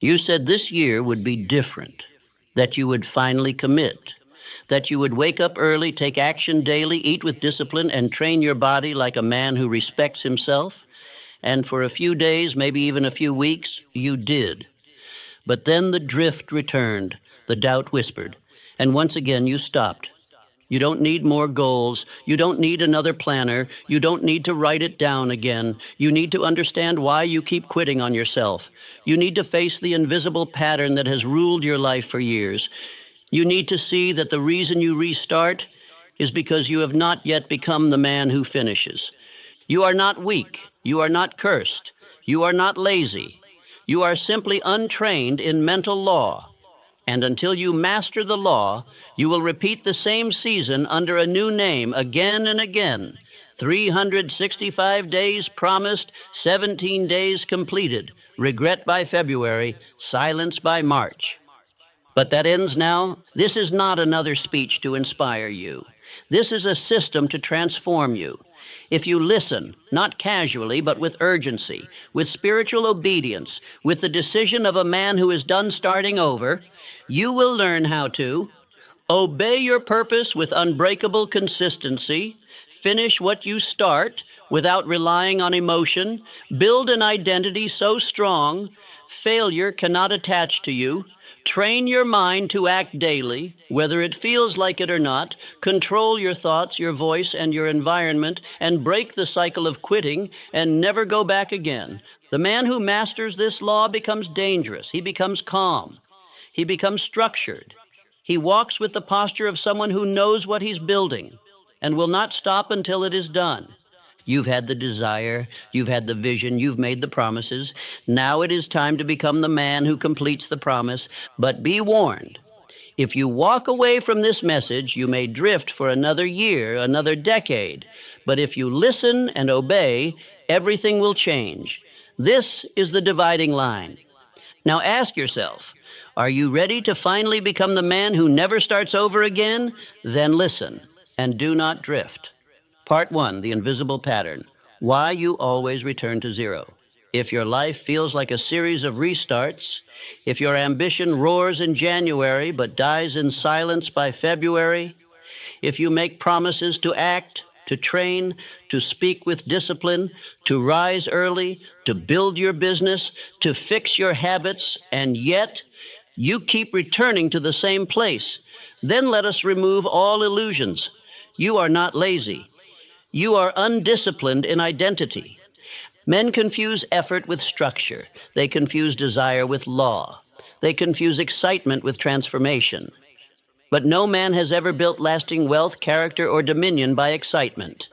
You said this year would be different, that you would finally commit, that you would wake up early, take action daily, eat with discipline, and train your body like a man who respects himself. And for a few days, maybe even a few weeks, you did. But then the drift returned, the doubt whispered, and once again you stopped. You don't need more goals. You don't need another planner. You don't need to write it down again. You need to understand why you keep quitting on yourself. You need to face the invisible pattern that has ruled your life for years. You need to see that the reason you restart is because you have not yet become the man who finishes. You are not weak. You are not cursed. You are not lazy. You are simply untrained in mental law. And until you master the law, you will repeat the same season under a new name again and again. 365 days promised, 17 days completed. Regret by February, silence by March. But that ends now. This is not another speech to inspire you. This is a system to transform you. If you listen, not casually, but with urgency, with spiritual obedience, with the decision of a man who is done starting over, you will learn how to obey your purpose with unbreakable consistency, finish what you start without relying on emotion, build an identity so strong failure cannot attach to you, train your mind to act daily, whether it feels like it or not, control your thoughts, your voice, and your environment, and break the cycle of quitting and never go back again. The man who masters this law becomes dangerous. He becomes calm. He becomes structured. He walks with the posture of someone who knows what he's building and will not stop until it is done. You've had the desire, you've had the vision, you've made the promises. Now it is time to become the man who completes the promise. But be warned, if you walk away from this message, you may drift for another year, another decade. But if you listen and obey, everything will change. This is the dividing line. Now ask yourself, are you ready to finally become the man who never starts over again? Then listen and do not drift. Part 1, the invisible pattern. Why you always return to zero. If your life feels like a series of restarts, if your ambition roars in January but dies in silence by February, if you make promises to act, to train, to speak with discipline, to rise early, to build your business, to fix your habits, and yet you keep returning to the same place, then let us remove all illusions. You are not lazy. You are undisciplined in identity. Men confuse effort with structure. They confuse desire with law. They confuse excitement with transformation. But no man has ever built lasting wealth, character, or dominion by excitement.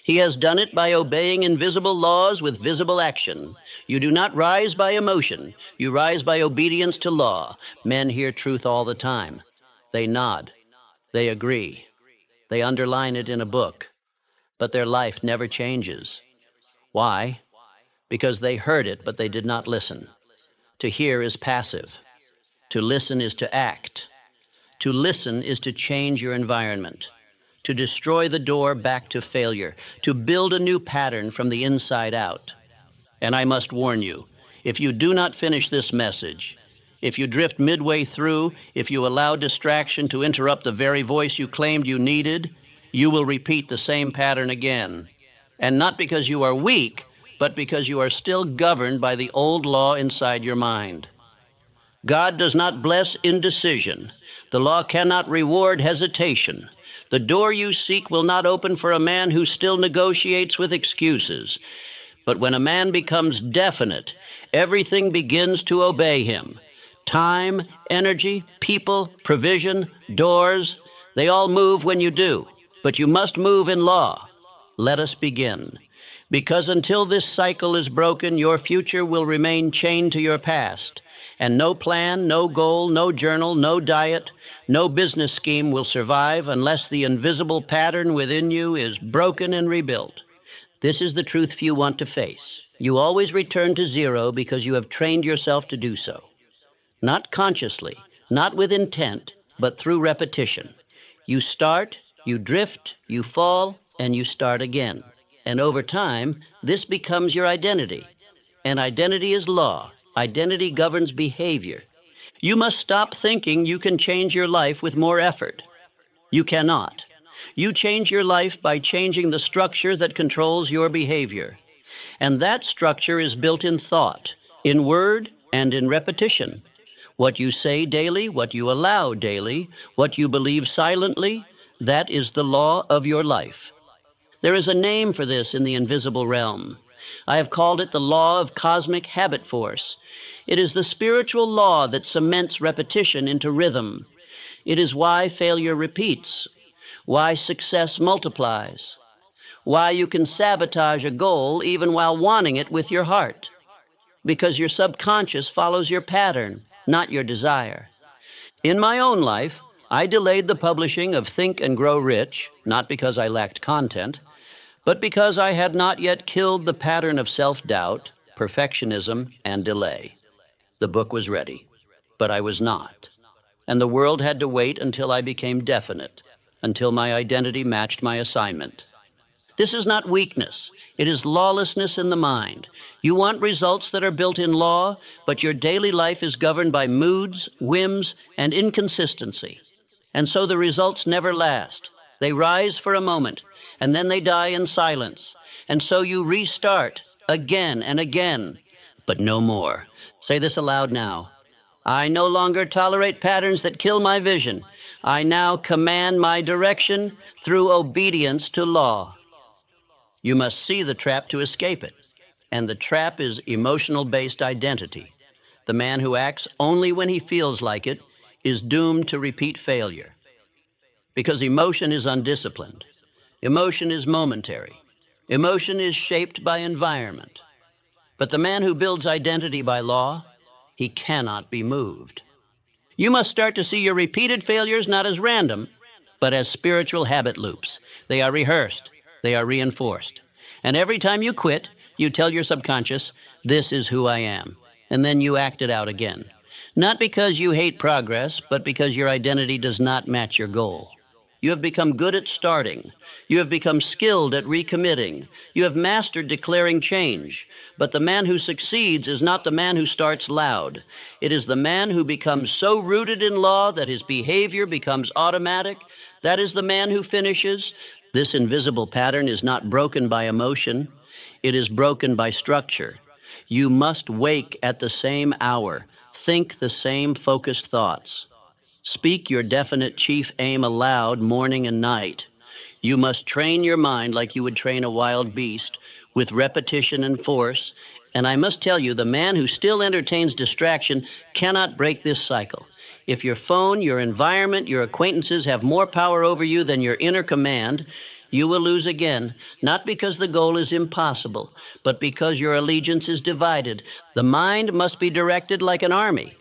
He has done it by obeying invisible laws with visible action. You do not rise by emotion. You rise by obedience to law. Men hear truth all the time. They nod. They agree. They underline it in a book. But their life never changes. Why? Because they heard it, but they did not listen. To hear is passive. To listen is to act. To listen is to change your environment, to destroy the door back to failure, to build a new pattern from the inside out. And I must warn you, if you do not finish this message, if you drift midway through, if you allow distraction to interrupt the very voice you claimed you needed, you will repeat the same pattern again. And not because you are weak, but because you are still governed by the old law inside your mind. God does not bless indecision. The law cannot reward hesitation. The door you seek will not open for a man who still negotiates with excuses. But when a man becomes definite, everything begins to obey him. Time, energy, people, provision, doors, they all move when you do. But you must move in law. Let us begin. Because until this cycle is broken, your future will remain chained to your past. And no plan, no goal, no journal, no diet, no business scheme will survive unless the invisible pattern within you is broken and rebuilt. This is the truth few want to face. You always return to zero because you have trained yourself to do so. Not consciously, not with intent, but through repetition. You start, you drift, you fall, and you start again. And over time, this becomes your identity. And identity is law. Identity governs behavior. You must stop thinking you can change your life with more effort. You cannot. You change your life by changing the structure that controls your behavior. And that structure is built in thought, in word, and in repetition. What you say daily, what you allow daily, what you believe silently, that is the law of your life. There is a name for this in the invisible realm. I have called it the law of cosmic habit force. It is the spiritual law that cements repetition into rhythm. It is why failure repeats, why success multiplies, why you can sabotage a goal even while wanting it with your heart. Because your subconscious follows your pattern, not your desire. In my own life, I delayed the publishing of Think and Grow Rich, not because I lacked content, but because I had not yet killed the pattern of self-doubt, perfectionism, and delay. The book was ready, but I was not. And the world had to wait until I became definite, until my identity matched my assignment. This is not weakness. It is lawlessness in the mind. You want results that are built in law, but your daily life is governed by moods, whims, and inconsistency. And so the results never last. They rise for a moment, and then they die in silence. And so you restart again and again, but no more. Say this aloud now. I no longer tolerate patterns that kill my vision. I now command my direction through obedience to law. You must see the trap to escape it. And the trap is emotional-based identity. The man who acts only when he feels like it is doomed to repeat failure. Because emotion is undisciplined. Emotion is momentary. Emotion is shaped by environment. But the man who builds identity by law, he cannot be moved. You must start to see your repeated failures not as random, but as spiritual habit loops. They are rehearsed. They are reinforced. And every time you quit, you tell your subconscious, this is who I am. And then you act it out again. Not because you hate progress, but because your identity does not match your goal. You have become good at starting. You have become skilled at recommitting. You have mastered declaring change. But the man who succeeds is not the man who starts loud. It is the man who becomes so rooted in law that his behavior becomes automatic. That is the man who finishes. This invisible pattern is not broken by emotion. It is broken by structure. You must wake at the same hour. Think the same focused thoughts. Speak your definite chief aim aloud morning and night. You must train your mind like you would train a wild beast, with repetition and force. And I must tell you, the man who still entertains distraction cannot break this cycle. If your phone, your environment, your acquaintances have more power over you than your inner command, you will lose again, not because the goal is impossible, but because your allegiance is divided. The mind must be directed like an army.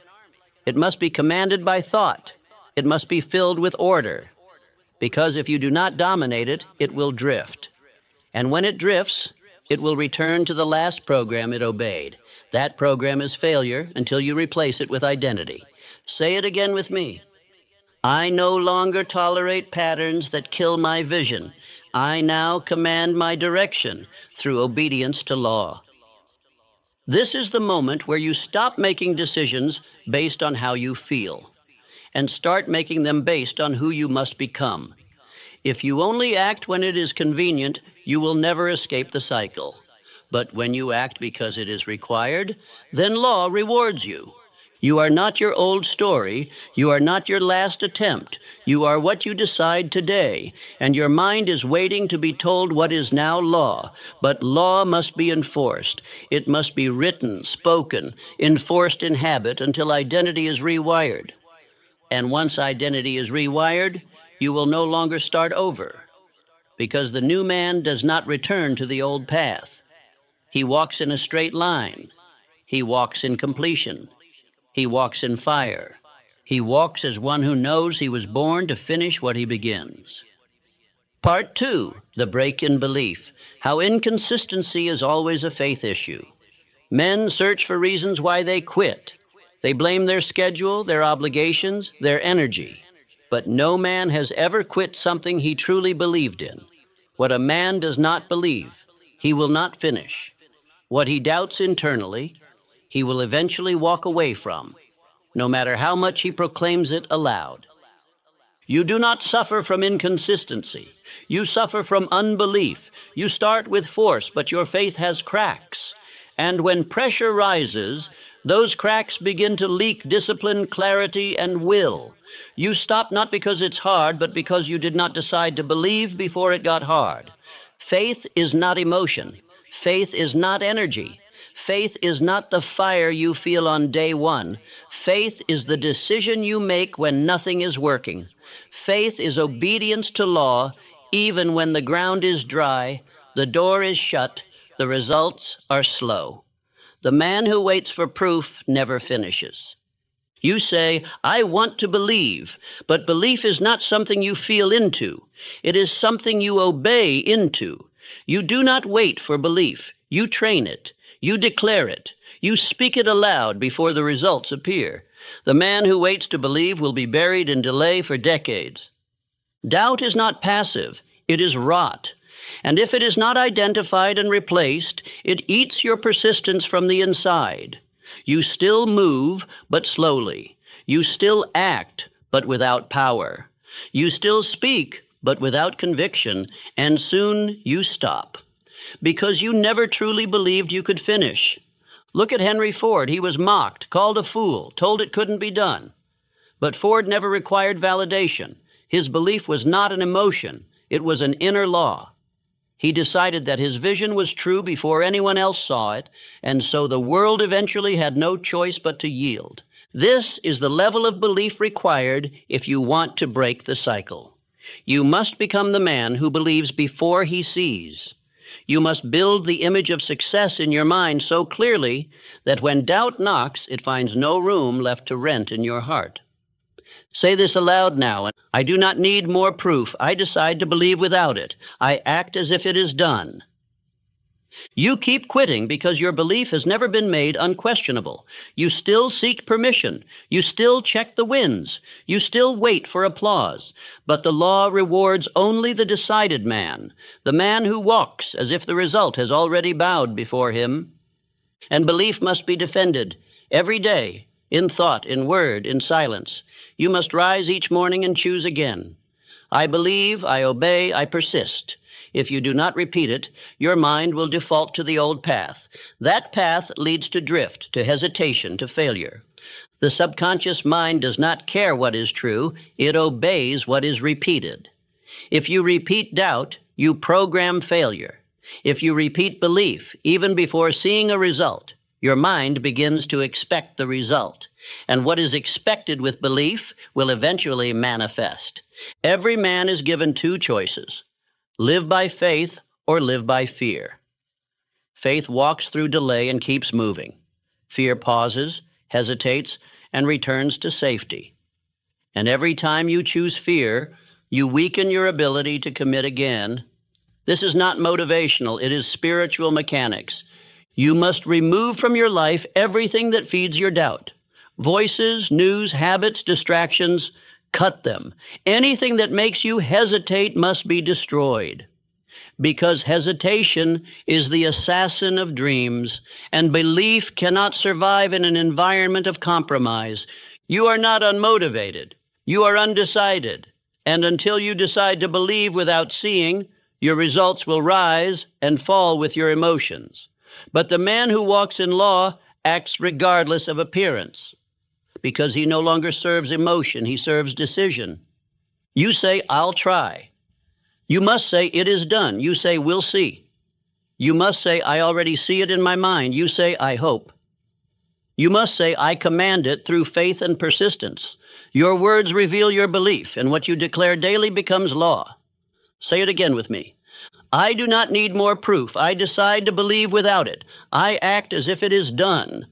It must be commanded by thought. It must be filled with order. Because if you do not dominate it, it will drift. And when it drifts, it will return to the last program it obeyed. That program is failure until you replace it with identity. Say it again with me. I no longer tolerate patterns that kill my vision. I now command my direction through obedience to law. This is the moment where you stop making decisions based on how you feel and start making them based on who you must become. If you only act when it is convenient, you will never escape the cycle. But when you act because it is required, then law rewards you. You are not your old story. You are not your last attempt. You are what you decide today, and your mind is waiting to be told what is now law. But law must be enforced. It must be written, spoken, enforced in habit until identity is rewired. And once identity is rewired, you will no longer start over, because the new man does not return to the old path. He walks in a straight line. He walks in completion. He walks in fire. He walks as one who knows he was born to finish what he begins. Part 2, the break in belief, how inconsistency is always a faith issue. Men search for reasons why they quit. They blame their schedule, their obligations, their energy. But no man has ever quit something he truly believed in. What a man does not believe, he will not finish. What he doubts internally, he will eventually walk away from, no matter how much he proclaims it aloud. You do not suffer from inconsistency. You suffer from unbelief. You start with force, but your faith has cracks. And when pressure rises, those cracks begin to leak discipline, clarity, and will. You stop not because it's hard, but because you did not decide to believe before it got hard. Faith is not emotion. Faith is not energy. Faith is not the fire you feel on day one. Faith is the decision you make when nothing is working. Faith is obedience to law, even when the ground is dry, the door is shut, the results are slow. The man who waits for proof never finishes. You say, I want to believe, but belief is not something you feel into. It is something you obey into. You do not wait for belief. You train it. You declare it. You speak it aloud before the results appear. The man who waits to believe will be buried in delay for decades. Doubt is not passive. It is rot. And if it is not identified and replaced, it eats your persistence from the inside. You still move, but slowly. You still act, but without power. You still speak, but without conviction, and soon you stop. Because you never truly believed you could finish. Look at Henry Ford. He was mocked, called a fool, told it couldn't be done. But Ford never required validation. His belief was not an emotion. It was an inner law. He decided that his vision was true before anyone else saw it, and so the world eventually had no choice but to yield. This is the level of belief required if you want to break the cycle. You must become the man who believes before he sees. You must build the image of success in your mind so clearly that when doubt knocks, it finds no room left to rent in your heart. Say this aloud now. I do not need more proof. I decide to believe without it. I act as if it is done. You keep quitting because your belief has never been made unquestionable. You still seek permission. You still check the winds. You still wait for applause. But the law rewards only the decided man, the man who walks as if the result has already bowed before him. And belief must be defended every day, in thought, in word, in silence. You must rise each morning and choose again. I believe, I obey, I persist. If you do not repeat it, your mind will default to the old path. That path leads to drift, to hesitation, to failure. The subconscious mind does not care what is true. It obeys what is repeated. If you repeat doubt, you program failure. If you repeat belief, even before seeing a result, your mind begins to expect the result. And what is expected with belief will eventually manifest. Every man is given two choices: live by faith or live by fear. Faith walks through delay and keeps moving. Fear pauses, hesitates, and returns to safety. And every time you choose fear, you weaken your ability to commit again. This is not motivational, it is spiritual mechanics. You must remove from your life everything that feeds your doubt. Voices, news, habits, distractions, cut them. Anything that makes you hesitate must be destroyed. Because hesitation is the assassin of dreams, and belief cannot survive in an environment of compromise. You are not unmotivated. You are undecided. And until you decide to believe without seeing, your results will rise and fall with your emotions. But the man who walks in law acts regardless of appearance, because he no longer serves emotion, he serves decision. You say, I'll try. You must say, it is done. You say, we'll see. You must say, I already see it in my mind. You say, I hope. You must say, I command it through faith and persistence. Your words reveal your belief, and what you declare daily becomes law. Say it again with me. I do not need more proof. I decide to believe without it. I act as if it is done.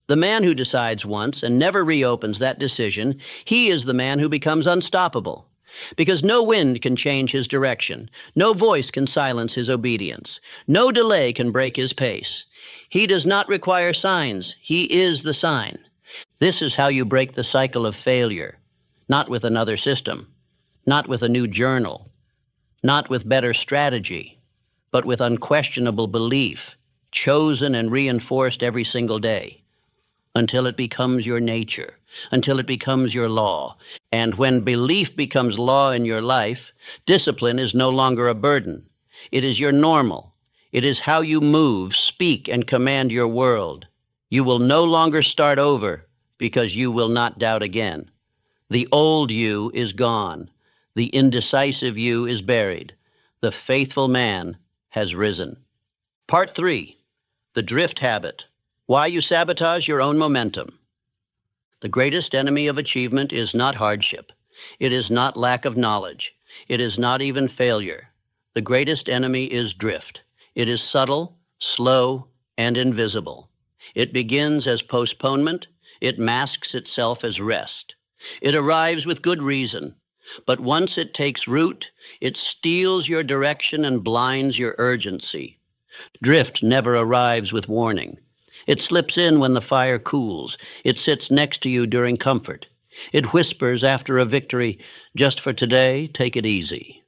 The man who decides once and never reopens that decision, he is the man who becomes unstoppable. Because no wind can change his direction. No voice can silence his obedience. No delay can break his pace. He does not require signs. He is the sign. This is how you break the cycle of failure. Not with another system. Not with a new journal. Not with better strategy. But with unquestionable belief, chosen and reinforced every single day. until it becomes your nature, until it becomes your law. And when belief becomes law in your life, discipline is no longer a burden. It is your normal. It is how you move, speak, and command your world. You will no longer start over because you will not doubt again. The old you is gone. The indecisive you is buried. The faithful man has risen. Part 3, the drift habit. Why you sabotage your own momentum. The greatest enemy of achievement is not hardship. It is not lack of knowledge. It is not even failure. The greatest enemy is drift. It is subtle, slow, and invisible. It begins as postponement. It masks itself as rest. It arrives with good reason. But once it takes root, it steals your direction and blinds your urgency. Drift never arrives with warning. It slips in when the fire cools. It sits next to you during comfort. It whispers after a victory, just for today, take it easy.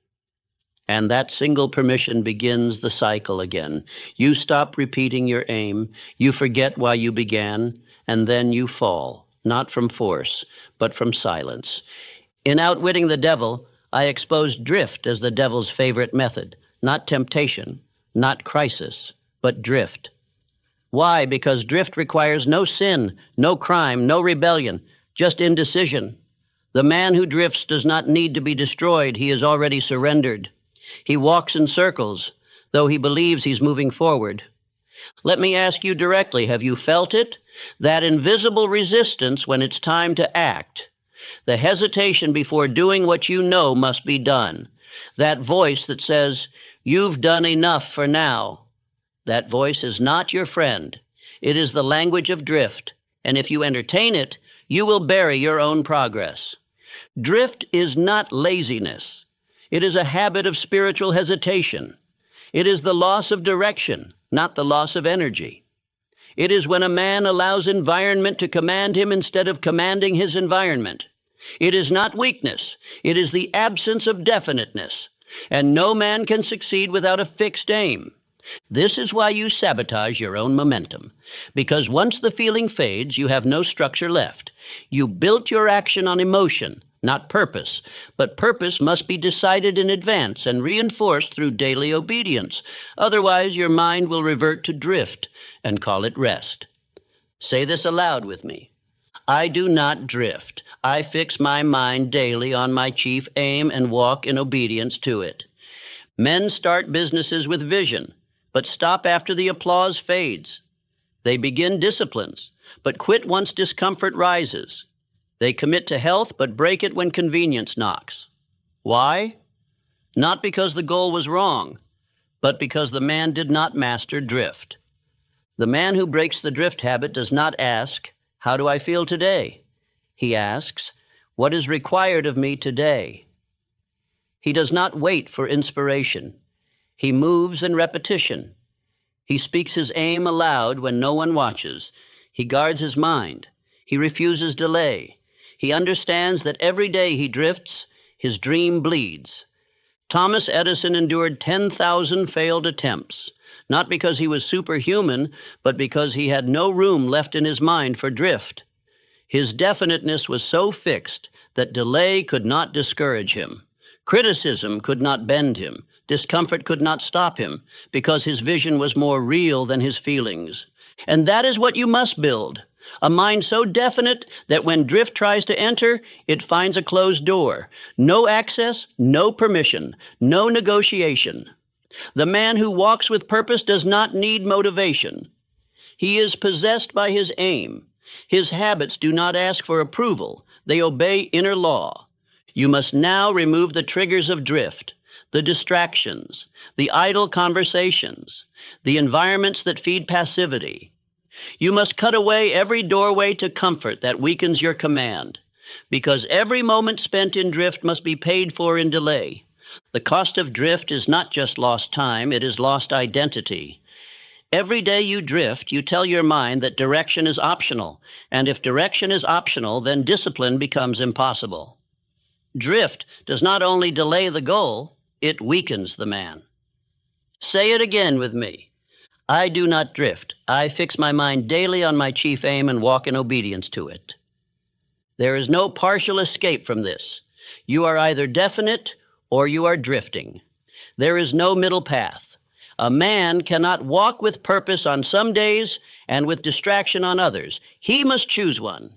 And that single permission begins the cycle again. You stop repeating your aim, you forget why you began, and then you fall, not from force, but from silence. In Outwitting the Devil, I exposed drift as the devil's favorite method, not temptation, not crisis, but drift. Why? Because drift requires no sin, no crime, no rebellion, just indecision. The man who drifts does not need to be destroyed. He is already surrendered. He walks in circles, though he believes he's moving forward. Let me ask you directly, have you felt it? That invisible resistance when it's time to act. The hesitation before doing what you know must be done. That voice that says, you've done enough for now. That voice is not your friend. It is the language of drift, and if you entertain it, you will bury your own progress. Drift is not laziness. It is a habit of spiritual hesitation. It is the loss of direction, not the loss of energy. It is when a man allows environment to command him instead of commanding his environment. It is not weakness. It is the absence of definiteness. And no man can succeed without a fixed aim. This is why you sabotage your own momentum. Because once the feeling fades, you have no structure left. You built your action on emotion, not purpose. But purpose must be decided in advance and reinforced through daily obedience. Otherwise, your mind will revert to drift and call it rest. Say this aloud with me. I do not drift. I fix my mind daily on my chief aim and walk in obedience to it. Men start businesses with vision, but stop after the applause fades. They begin disciplines, but quit once discomfort rises. They commit to health, but break it when convenience knocks. Why? Not because the goal was wrong, but because the man did not master drift. The man who breaks the drift habit does not ask, how do I feel today? He asks, what is required of me today? He does not wait for inspiration. He moves in repetition. He speaks his aim aloud when no one watches. He guards his mind. He refuses delay. He understands that every day he drifts, his dream bleeds. Thomas Edison endured 10,000 failed attempts, not because he was superhuman, but because he had no room left in his mind for drift. His definiteness was so fixed that delay could not discourage him. Criticism could not bend him. Discomfort could not stop him, because his vision was more real than his feelings. And that is what you must build. A mind so definite that when drift tries to enter, it finds a closed door. No access, no permission, no negotiation. The man who walks with purpose does not need motivation. He is possessed by his aim. His habits do not ask for approval. They obey inner law. You must now remove the triggers of drift, the distractions, the idle conversations, the environments that feed passivity. You must cut away every doorway to comfort that weakens your command, because every moment spent in drift must be paid for in delay. The cost of drift is not just lost time, it is lost identity. Every day you drift, you tell your mind that direction is optional, and if direction is optional, then discipline becomes impossible. Drift does not only delay the goal, it weakens the man. Say it again with me. I do not drift. I fix my mind daily on my chief aim and walk in obedience to it. There is no partial escape from this. You are either definite or you are drifting. There is no middle path. A man cannot walk with purpose on some days and with distraction on others. He must choose one.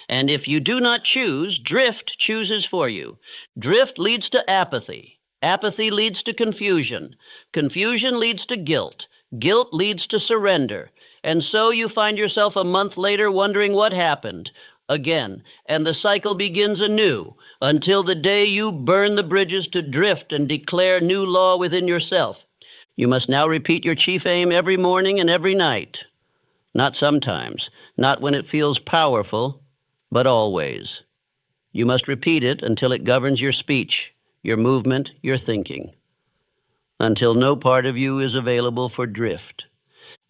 And if you do not choose, drift chooses for you. Drift leads to apathy. Apathy leads to confusion. Confusion leads to guilt. Guilt leads to surrender. And so you find yourself a month later wondering what happened again. And the cycle begins anew until the day you burn the bridges to drift and declare new law within yourself. You must now repeat your chief aim every morning and every night. Not sometimes, not when it feels powerful, but always. You must repeat it until it governs your speech, your movement, your thinking, until no part of you is available for drift.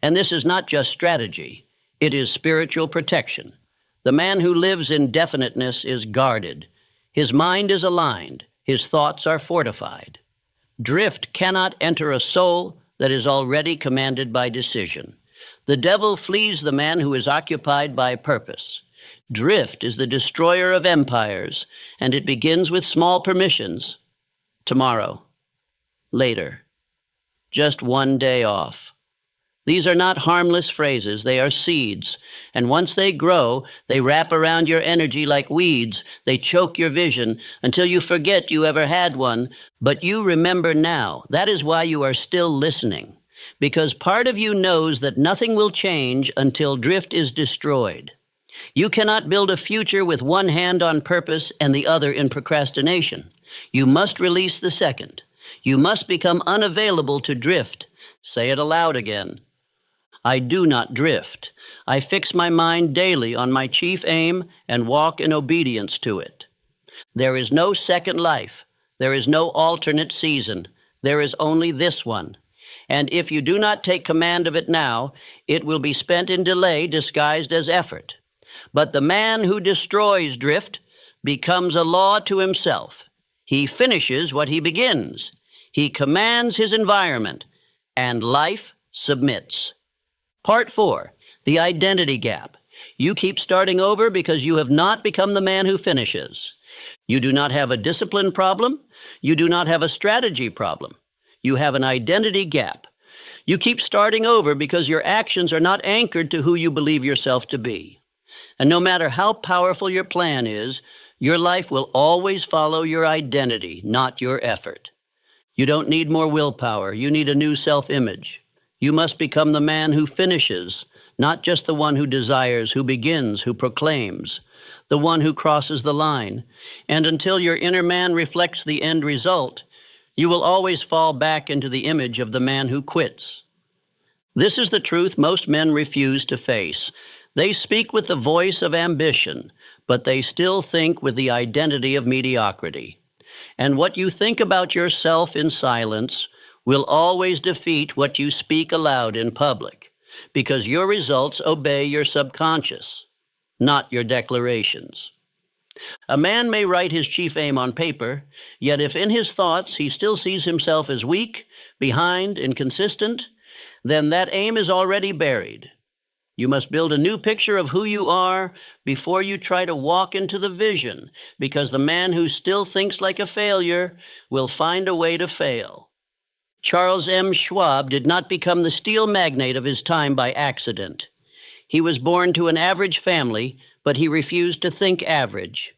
And this is not just strategy, it is spiritual protection. The man who lives in definiteness is guarded. His mind is aligned. His thoughts are fortified. Drift cannot enter a soul that is already commanded by decision. The devil flees the man who is occupied by purpose. Drift is the destroyer of empires, and it begins with small permissions. Tomorrow, later, just one day off. These are not harmless phrases, they are seeds. And once they grow, they wrap around your energy like weeds. They choke your vision until you forget you ever had one. But you remember now. That is why you are still listening. Because part of you knows that nothing will change until drift is destroyed. You cannot build a future with one hand on purpose and the other in procrastination. You must release the second. You must become unavailable to drift. Say it aloud again. I do not drift. I fix my mind daily on my chief aim and walk in obedience to it. There is no second life. There is no alternate season. There is only this one. And if you do not take command of it now, it will be spent in delay disguised as effort. But the man who destroys drift becomes a law to himself. He finishes what he begins. He commands his environment, and life submits. Part 4. The identity gap. You keep starting over because you have not become the man who finishes. You do not have a discipline problem. You do not have a strategy problem. You have an identity gap. You keep starting over because your actions are not anchored to who you believe yourself to be. And no matter how powerful your plan is, your life will always follow your identity, not your effort. You don't need more willpower. You need a new self-image. You must become the man who finishes, not just the one who desires, who begins, who proclaims, the one who crosses the line. And until your inner man reflects the end result, you will always fall back into the image of the man who quits. This is the truth most men refuse to face. They speak with the voice of ambition, but they still think with the identity of mediocrity. And what you think about yourself in silence will always defeat what you speak aloud in public, because your results obey your subconscious, not your declarations. A man may write his chief aim on paper, yet if in his thoughts he still sees himself as weak, behind, inconsistent, then that aim is already buried. You must build a new picture of who you are before you try to walk into the vision, because the man who still thinks like a failure will find a way to fail. Charles M. Schwab did not become the steel magnate of his time by accident. He was born to an average family, but he refused to think average.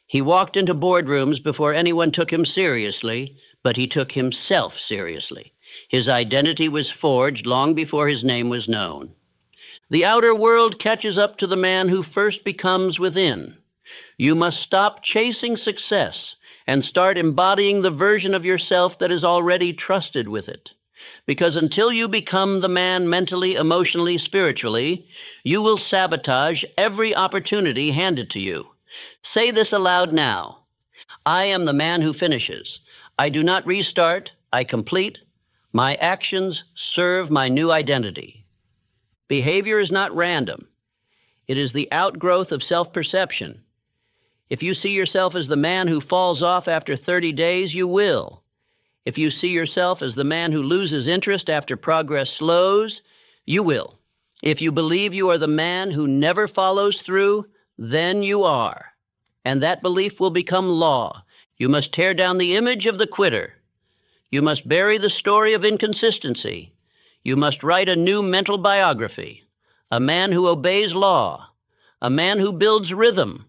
He walked into boardrooms before anyone took him seriously, but he took himself seriously. His identity was forged long before his name was known. The outer world catches up to the man who first becomes within. You must stop chasing success and start embodying the version of yourself that is already trusted with it. Because until you become the man mentally, emotionally, spiritually, you will sabotage every opportunity handed to you. Say this aloud now. I am the man who finishes. I do not restart, I complete. My actions serve my new identity. Behavior is not random. It is the outgrowth of self-perception. If you see yourself as the man who falls off after 30 days, you will. If you see yourself as the man who loses interest after progress slows, You will. If you believe you are the man who never follows through, then you are. And that belief will become law. You must tear down the image of the quitter. You must bury the story of inconsistency. You must write a new mental biography. A man who obeys law. A man who builds rhythm.